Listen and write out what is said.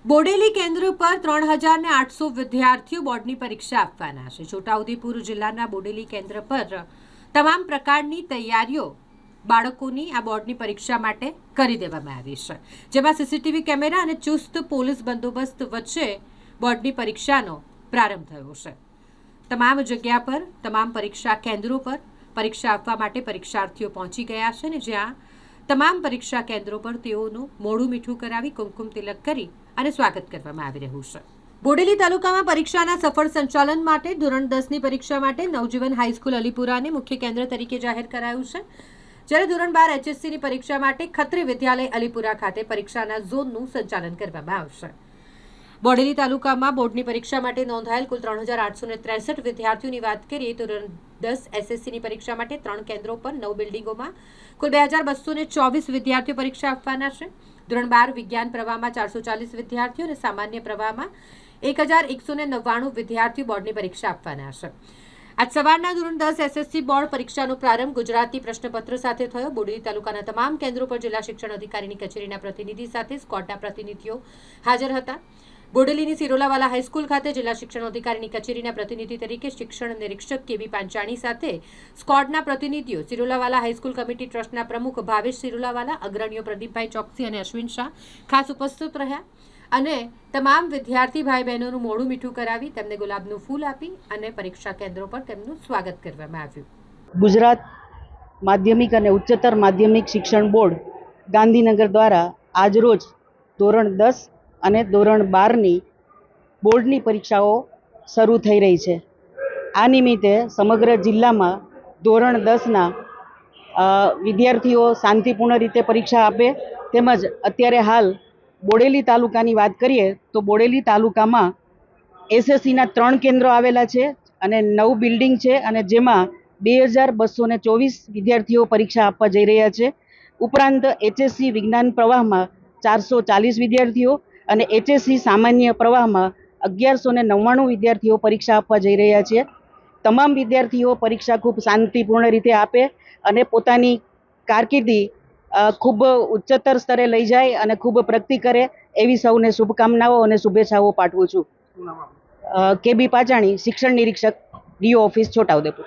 બોડેલી કેન્દ્ર પર 3,800 વિદ્યાર્થીઓ બોર્ડની પરીક્ષા આપવાના છે। છોટાઉદેપુર જિલ્લાના બોડેલી કેન્દ્ર પર તમામ પ્રકારની તૈયારીઓ બાળકોની આ બોર્ડની પરીક્ષા માટે કરી દેવામાં આવી છે, જેમાં સીસીટીવી કેમેરા અને ચુસ્ત પોલીસ બંદોબસ્ત વચ્ચે બોર્ડની પરીક્ષાનો પ્રારંભ થયો છે। તમામ જગ્યા પર તમામ પરીક્ષા કેન્દ્રો પર પરીક્ષા આપવા માટે પરીક્ષાર્થીઓ પહોંચી ગયા છે, ને જ્યાં તમામ પરીક્ષા કેન્દ્રો પર તેઓનું મોઢું મીઠું કરાવી કુમકુમ તિલક કરી અને સ્વાગત કરવામાં આવી રહ્યું છે। બોડેલી તાલુકામાં પરીક્ષાના સફળ સંચાલન માટે ધોરણ 10ની પરીક્ષા માટે નવજીવન હાઈસ્કૂલ અલીપુરાને મુખ્ય કેન્દ્ર તરીકે જાહેર કરાયું છે, જ્યારે ધોરણ 12 HSCની પરીક્ષા માટે ખત્રી વિદ્યાલય અલીપુરા ખાતે પરીક્ષાના ઝોનનું સંચાલન કરવામાં આવશે। બોડેલી તાલુકામાં બોર્ડની પરીક્ષા માટે નોંધાયેલ કુલ 3,863 વિદ્યાર્થીઓની વાત કરીએ તો ધોરણ 10 SSCની પરીક્ષા માટે 3 કેન્દ્રો પર 9 બિલ્ડિંગોમાં કુલ 2,224 વિદ્યાર્થીઓ પરીક્ષા આપવાના છે। ધોરણ 12 વિજ્ઞાન પ્રવાહમાં 440 વિદ્યાર્થીઓ અને સામાન્ય પ્રવાહમાં 1,199 વિદ્યાર્થીઓ બોર્ડની પરીક્ષા આપવાના છે। આજ સવારના ધોરણ 10 SSC બોર્ડ પરીક્ષાનો પ્રારંભ ગુજરાતી પ્રશ્નપત્ર સાથે થયો। બોડેલી તાલુકાના તમામ કેન્દ્રો પર જિલ્લા શિક્ષણ અધિકારીની કચેરીના પ્રતિનિધિ સાથે સ્કોડના પ્રતિનિધિઓ હાજર હતા। બોડેલીની સિરોલાવાલા હાઈસ્કૂલ ખાતે જિલ્લા શિક્ષણ અધિકારીની કચેરીના પ્રતિનિધિ તરીકે શિક્ષણ નિરીક્ષક કેવી પાંચાણી સાથે સ્કોડના પ્રતિનિધિઓ, સિરોલાવાલા હાઈસ્કૂલ કમિટી ટ્રસ્ટના પ્રમુખ ભાવેશ સિરોલાવાલા, અગ્રણીઓ પ્રદીપભાઈ ચોકસી અને અશ્વિન શાહ ખાસ ઉપસ્થિત રહ્યા અને તમામ વિદ્યાર્થી ભાઈ બહેનોનું મોઢું મીઠું કરાવી તેમને ગુલાબનું ફૂલ આપી અને પરીક્ષા કેન્દ્રો પર તેમનું સ્વાગત કરવામાં આવ્યું। ગુજરાત માધ્યમિક અને ઉચ્ચતર માધ્યમિક શિક્ષણ બોર્ડ ગાંધીનગર દ્વારા આજરોજ ધોરણ 10 અને ધોરણ 12ની બોર્ડની પરીક્ષાઓ શરૂ થઈ રહી છે। આ નિમિત્તે સમગ્ર જિલ્લામાં ધોરણ 10ના વિદ્યાર્થીઓ શાંતિપૂર્ણ રીતે પરીક્ષા આપે તેમજ અત્યારે હાલ બોડેલી તાલુકાની વાત કરીએ તો બોડેલી તાલુકામાં SSCના 3 કેન્દ્રો આવેલા છે અને 9 બિલ્ડિંગ છે અને જેમાં 2,224 વિદ્યાર્થીઓ પરીક્ષા આપવા જઈ રહ્યા છે। ઉપરાંત HSC વિજ્ઞાન પ્રવાહમાં 440 વિદ્યાર્થીઓ અને HSC સામાન્ય પ્રવાહમાં 1,199 વિદ્યાર્થીઓ પરીક્ષા આપવા જઈ રહ્યા છે। તમામ વિદ્યાર્થીઓ પરીક્ષા ખૂબ શાંતિપૂર્ણ રીતે આપે અને પોતાની કારકિર્દી ખૂબ ઉચ્ચતર સ્તરે લઈ જાય અને ખૂબ પ્રગતિ કરે એવી સૌને શુભકામનાઓ અને શુભેચ્છાઓ પાઠવું છું। કેબી પાંચાણી, શિક્ષણ નિરીક્ષક, DO ઓફિસ, છોટાઉદેપુર।